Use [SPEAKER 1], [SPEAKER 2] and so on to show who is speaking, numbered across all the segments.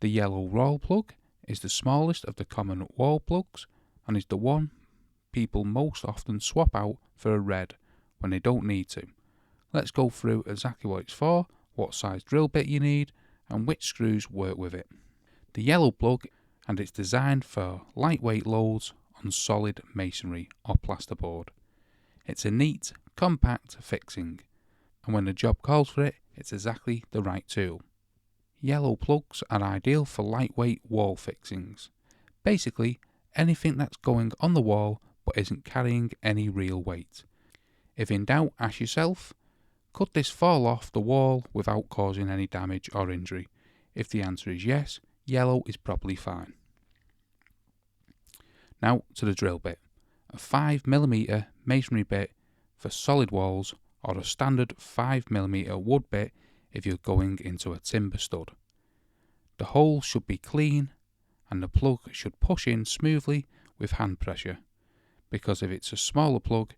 [SPEAKER 1] The yellow Rawl plug is the smallest of the common wall plugs and is the one people most often swap out for a red when they don't need to. Let's go through exactly what it's for, what size drill bit you need, and which screws work with it. The yellow plug, and it's designed for lightweight loads on solid masonry or plasterboard. It's a neat, compact fixing, and when the job calls for it, it's exactly the right tool. Yellow plugs are ideal for lightweight wall fixings. Basically, anything that's going on the wall but isn't carrying any real weight. If in doubt, ask yourself, could this fall off the wall without causing any damage or injury? If the answer is yes, yellow is probably fine. Now to the drill bit. A 5mm masonry bit for solid walls, or a standard 5mm wood bit if you're going into a timber stud. The hole should be clean and the plug should push in smoothly with hand pressure, because if it's a smaller plug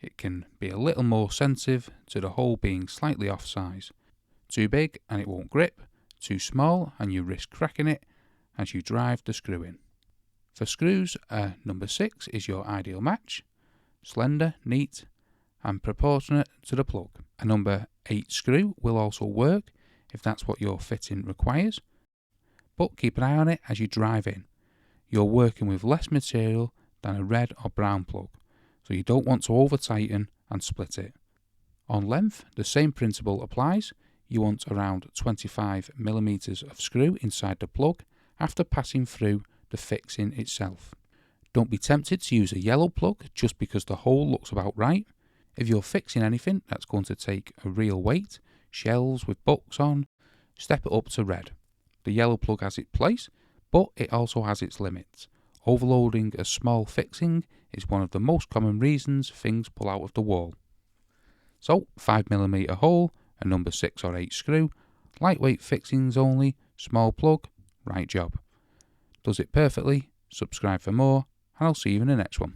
[SPEAKER 1] it can be a little more sensitive to the hole being slightly off size. Too big and it won't grip, too small and you risk cracking it as you drive the screw in. For screws, number 6 is your ideal match, slender, neat and proportionate to the plug. A number 8 screw will also work if that's what your fitting requires, but keep an eye on it as you drive in. You're working with less material than a red or brown plug, so you don't want to over tighten and split it. On length, the same principle applies. You want around 25mm of screw inside the plug after passing through the fixing itself. Don't be tempted to use a yellow plug just because the hole looks about right. If you're fixing anything that's going to take a real weight, shelves with books on, step it up to red. The yellow plug has its place, but it also has its limits. Overloading a small fixing is one of the most common reasons things pull out of the wall. So 5mm hole, a number 6 or 8 screw, lightweight fixings only, small plug, right job. Does it perfectly. Subscribe for more, and I'll see you in the next one.